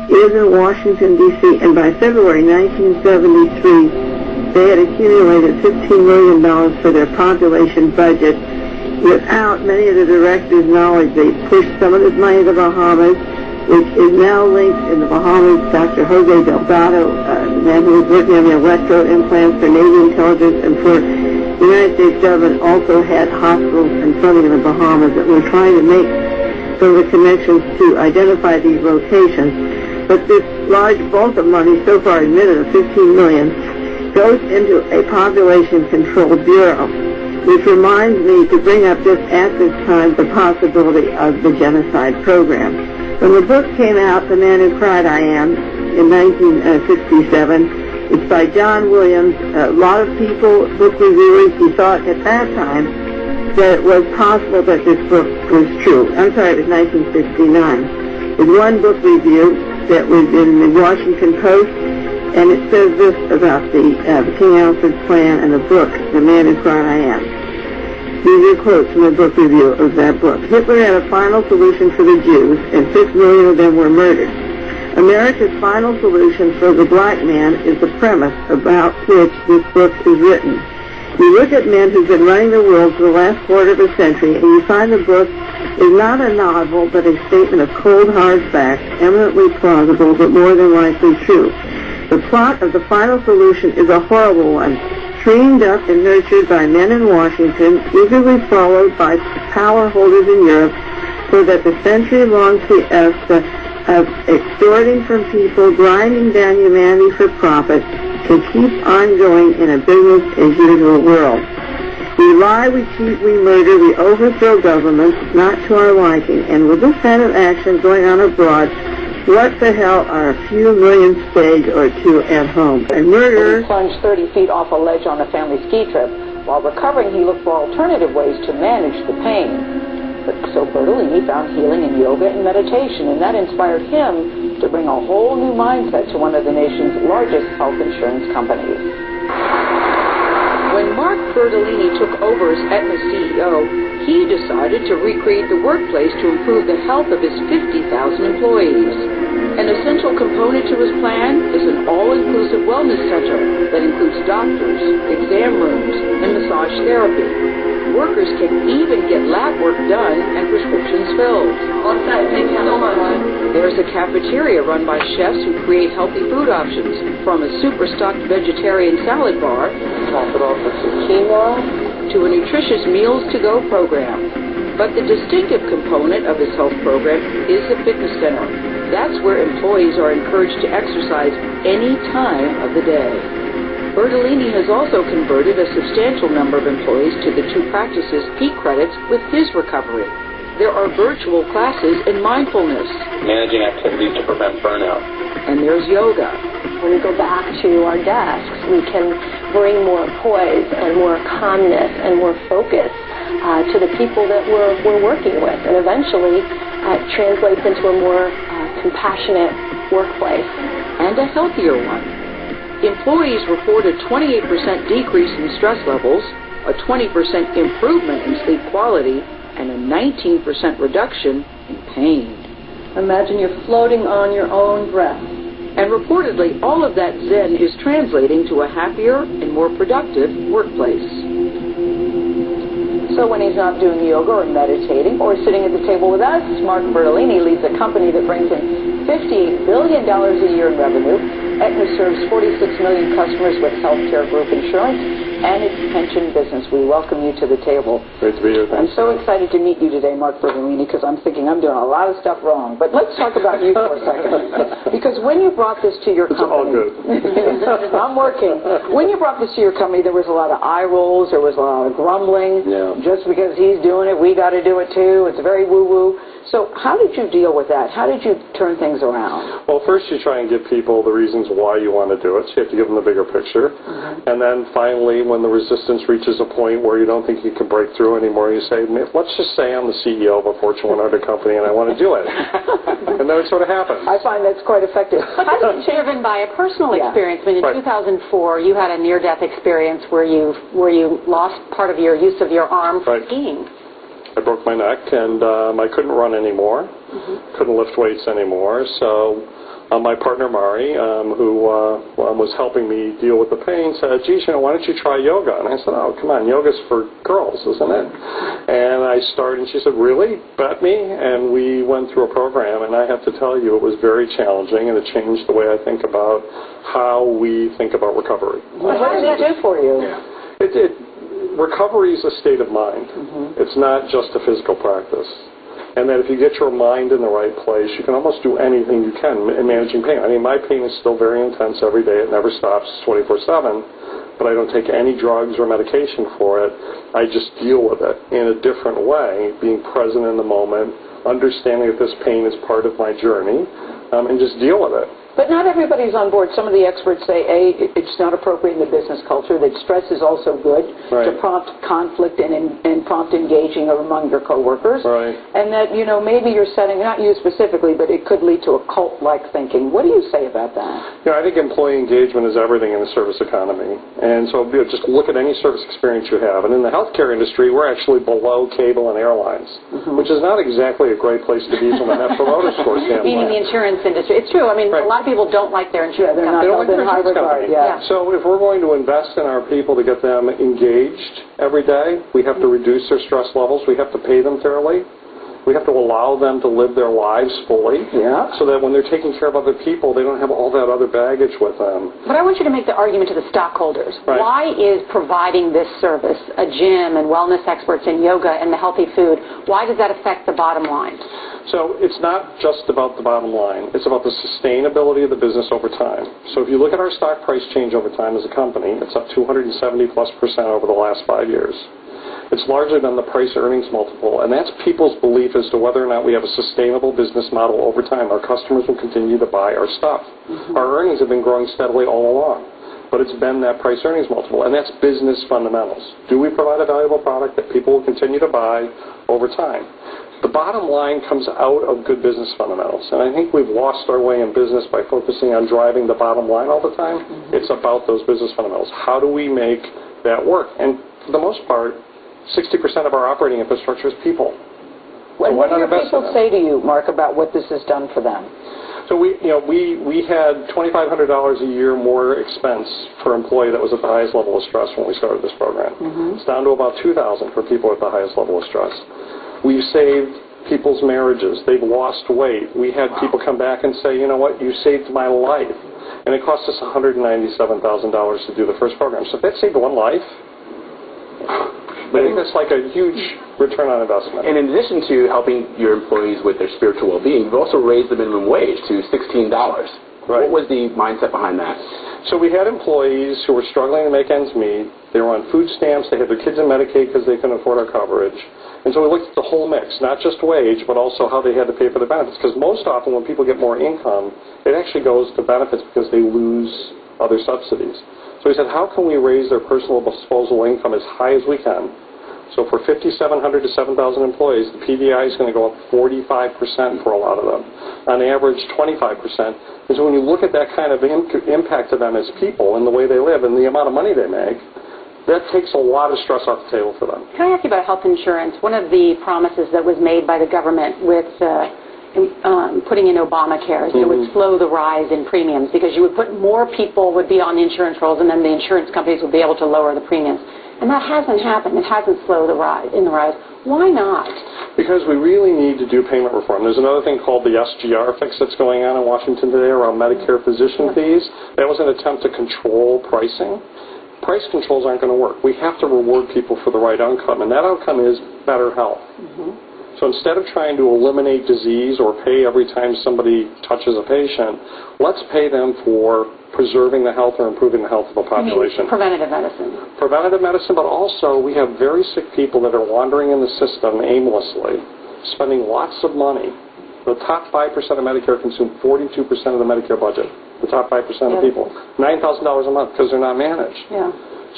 is in Washington, D.C., and by February 1973, they had accumulated $15 million for their population budget. Without many of the directors' knowledge, they pushed some of this money to the Bahamas, which is now linked in the Bahamas. Dr. Jose Delgado, the man who was working on the electro implants for Navy intelligence and for the United States government, also had hospitals and funding in the Bahamas that were trying to make some of the connections to identify these locations. But this large bulk of money, so far admitted of $15 million, goes into a population control bureau, which reminds me to bring up just at this time the possibility of the genocide program. When the book came out, The Man Who Cried I Am, in 1967, it's by John Williams. A lot of people, book reviewers, who thought at that time that it was possible that this book was true. I'm sorry, it was 1969. There's one book review that was in the Washington Post, and it says this about the King Alfred plan and the book, The Man Who Cried I Am. These are quotes from the book review of that book. Hitler had a final solution for the Jews, and 6 million of them were murdered. America's final solution for the black man is the premise about which this book is written. You look at men who've been running the world for the last quarter of a century, and you find the book is not a novel, but a statement of cold, hard facts, eminently plausible, but more than likely true. The plot of the final solution is a horrible one, trained up and nurtured by men in Washington, eagerly followed by power holders in Europe, so that the century-long fiesta of extorting from people, grinding down humanity for profit, can keep on going in a business-as-usual world. We lie, we cheat, we murder, we overthrow governments, not to our liking, and with this kind of action going on abroad, what the hell are a few million stayed or two at home? And murder... He plunged 30 feet off a ledge on a family ski trip. While recovering, he looked for alternative ways to manage the pain. So Bertolini found healing in yoga and meditation, and that inspired him to bring a whole new mindset to one of the nation's largest health insurance companies. When Mark Bertolini took over as Aetna's CEO, he decided to recreate the workplace to improve the health of his 50,000 employees. An essential component to his plan is an all-inclusive wellness center that includes doctors, exam rooms, and massage therapy. Workers can even get lab work done and prescriptions filled. All set. Thank you so much. There's a cafeteria run by chefs who create healthy food options, from a super-stocked vegetarian salad bar top it off with some quinoa to a nutritious meals-to-go program. But the distinctive component of his health program is the fitness center. That's where employees are encouraged to exercise any time of the day. Bertolini has also converted a substantial number of employees to the two practices' peak credits with his recovery. There are virtual classes in mindfulness. Managing activities to prevent burnout. And there's yoga. When we go back to our desks, we can bring more poise and more calmness and more focus to the people that we're working with. And eventually, it translates into a more compassionate workplace. And a healthier one. Employees report a 28% decrease in stress levels, a 20% improvement in sleep quality, and a 19% reduction in pain. Imagine you're floating on your own breath. And reportedly, all of that Zen is translating to a happier and more productive workplace. So when he's not doing yoga or meditating or sitting at the table with us, Mark Bertolini leads a company that brings in $58 billion a year in revenue. Aetna serves 46 million customers with healthcare group insurance and its pension business. We welcome you to the table. Great to be here. I'm so excited to meet you today, Mark Bertolini, because I'm thinking I'm doing a lot of stuff wrong. But let's talk about you for a second. Because when you brought this to your company... It's all good. I'm working. When you brought this to your company, there was a lot of eye rolls, there was a lot of grumbling. Yeah. Just because he's doing it, we got to do it too. It's very woo-woo. So how did you deal with that? How did you turn things around? Well, first you try and give people the reasons why you want to do it. So you have to give them the bigger picture. Mm-hmm. And then finally, when the resistance reaches a point where you don't think you can break through anymore, you say, let's just say I'm the CEO of a Fortune 100 company and I want to do it. And then it sort of happens. I find that's quite effective. How did you driven by a personal experience? I mean, in Right. 2004, you had a near-death experience where you lost part of your use of your arm for skiing. I broke my neck, and I couldn't run anymore, couldn't lift weights anymore, so my partner Mari, who was helping me deal with the pain, said, geez, why don't you try yoga? And I said, oh, come on, yoga's for girls, isn't it? And I started, and she said, really? Bet me? And we went through a program, and I have to tell you, it was very challenging, and it changed the way I think about how we think about recovery. What did that do for you? Recovery is a state of mind. It's not just a physical practice. And that if you get your mind in the right place, you can almost do anything you can in managing pain. I mean, my pain is still very intense every day. It never stops 24/7, but I don't take any drugs or medication for it. I just deal with it in a different way, being present in the moment, understanding that this pain is part of my journey, and just deal with it. But not everybody's on board. Some of the experts say, A, it's not appropriate in the business culture, that stress is also good to prompt conflict and prompt engaging among your coworkers. And that, maybe you're setting, not you specifically, but it could lead to a cult-like thinking. What do you say about that? I think employee engagement is everything in the service economy. And so just look at any service experience you have. And in the healthcare industry, we're actually below cable and airlines, which is not exactly a great place to be from a Net Promoter Score standpoint. Meaning the insurance industry. It's true. I mean, a lot of people don't like their insurance. They're not held in high regard. So if we're going to invest in our people to get them engaged every day, we have to reduce their stress levels. We have to pay them fairly. We have to allow them to live their lives fully, so that when they're taking care of other people, they don't have all that other baggage with them. But I want you to make the argument to the stockholders. Why is providing this service, a gym and wellness experts and yoga and the healthy food, why does that affect the bottom line? So it's not just about the bottom line. It's about the sustainability of the business over time. So if you look at our stock price change over time as a company, it's up 270+% over the last 5 years. It's largely been the price-earnings multiple, and that's people's belief as to whether or not we have a sustainable business model over time. Our customers will continue to buy our stuff. Our earnings have been growing steadily all along, but it's been that price-earnings multiple, and that's business fundamentals. Do we provide a valuable product that people will continue to buy over time? The bottom line comes out of good business fundamentals, and I think we've lost our way in business by focusing on driving the bottom line all the time. It's about those business fundamentals. How do we make that work? And for the most part, 60% of our operating infrastructure is people. What do your people say to you, Mark, about what this has done for them? So we had $2,500 a year more expense per employee that was at the highest level of stress when we started this program. It's down to about $2,000 for people at the highest level of stress. We've saved people's marriages. They've lost weight. We had people come back and say, you know what, you saved my life. And it cost us $197,000 to do the first program. So if that saved one life, I think that's like a huge return on investment. And in addition to helping your employees with their spiritual well-being, you've also raised the minimum wage to $16. What was the mindset behind that? So we had employees who were struggling to make ends meet. They were on food stamps. They had their kids in Medicaid because they couldn't afford our coverage. And so we looked at the whole mix, not just wage, but also how they had to pay for their benefits. Because most often when people get more income, it actually goes to benefits because they lose other subsidies. So we said, how can we raise their personal disposable income as high as we can? So for 5,700 to 7,000 employees, the PVI is going to go up 45% for a lot of them. On average, 25%. And so when you look at that kind of impact to them as people and the way they live and the amount of money they make, that takes a lot of stress off the table for them. Can I ask you about health insurance? One of the promises that was made by the government with putting in Obamacare is it would slow the rise in premiums because you would put more people would be on the insurance rolls and then the insurance companies would be able to lower the premiums. And that hasn't happened. It hasn't slowed the rise. Why not? Because we really need to do payment reform. There's another thing called the SGR fix that's going on in Washington today around Medicare physician fees. That was an attempt to control pricing. Price controls aren't going to work. We have to reward people for the right outcome, and that outcome is better health. So instead of trying to eliminate disease or pay every time somebody touches a patient, let's pay them for preserving the health or improving the health of a population. Preventative medicine. Preventative medicine, but also we have very sick people that are wandering in the system aimlessly, spending lots of money. The top 5% of Medicare consume 42% of the Medicare budget. The top 5% of people. $9,000 a month because they're not managed.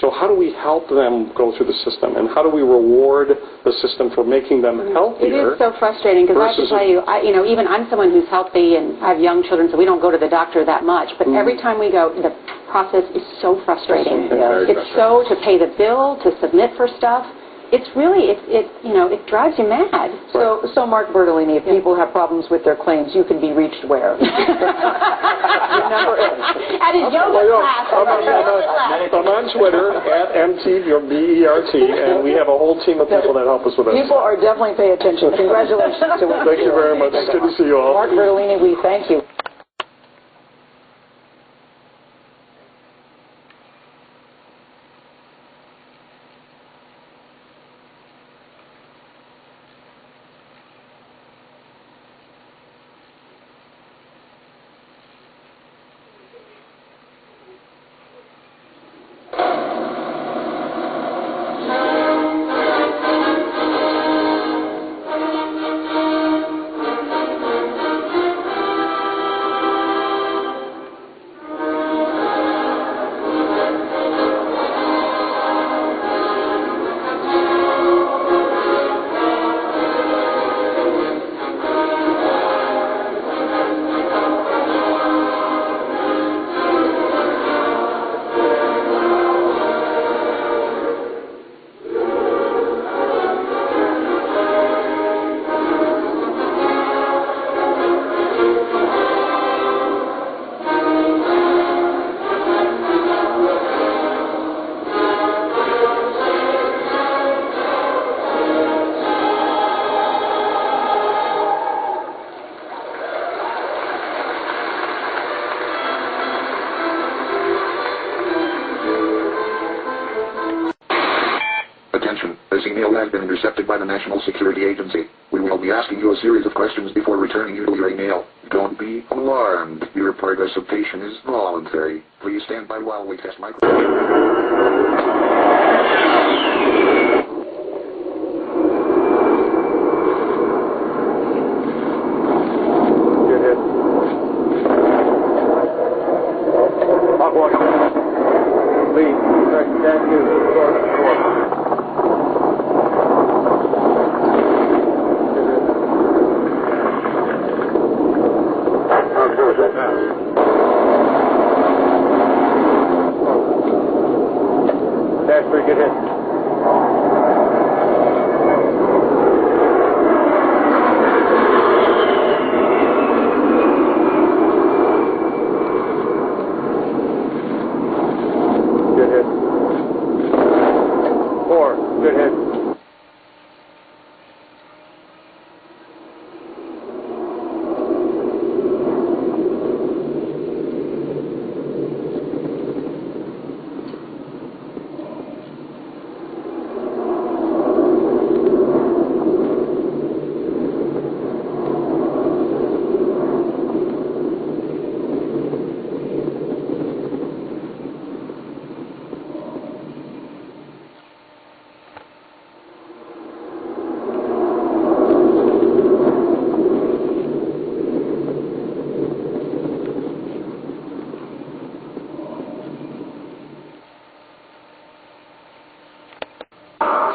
So how do we help them go through the system? And how do we reward the system for making them healthier? It is so frustrating because I have to tell you, even I'm someone who's healthy and I have young children, so we don't go to the doctor that much. But every time we go, the process is so frustrating. It's so to pay the bill, to submit for stuff. It's really, it drives you mad. So Mark Bertolini, if people have problems with their claims, you can be reached where? number is. At his yoga class. I'm on Twitter, @MTBERT, and we have a whole team of people that help us with this. People are definitely paying attention. Congratulations to what Thank you very much. It's good to see you all. Mark Bertolini, we thank you. This email has been intercepted by the National Security Agency. We will be asking you a series of questions before returning you to your email. Don't be alarmed. Your participation is voluntary. Please stand by while we test microphones.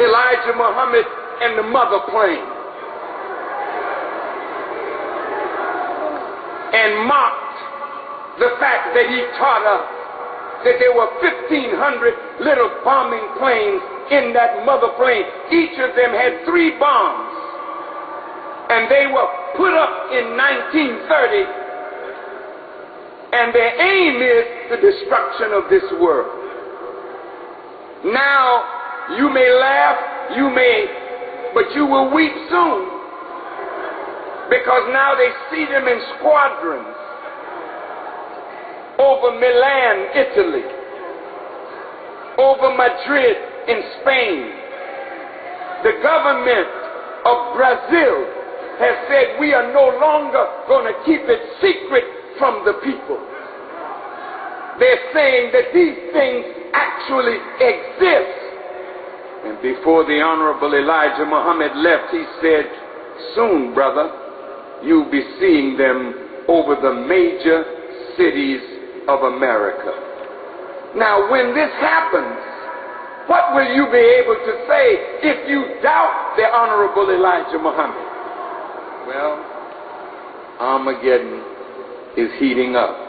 Elijah Muhammad and the mother plane, and mocked the fact that he taught us that there were 1,500 little bombing planes in that mother plane. Each of them had 3 bombs, and they were put up in 1930, and their aim is the destruction of this world. Now, you may laugh, but you will weep soon, because now they see them in squadrons over Milan, Italy, over Madrid in Spain. The government of Brazil has said we are no longer going to keep it secret from the people. They're saying that these things actually exist. And before the Honorable Elijah Muhammad left, he said, soon, brother, you'll be seeing them over the major cities of America. Now, when this happens, what will you be able to say if you doubt the Honorable Elijah Muhammad? Well, Armageddon is heating up.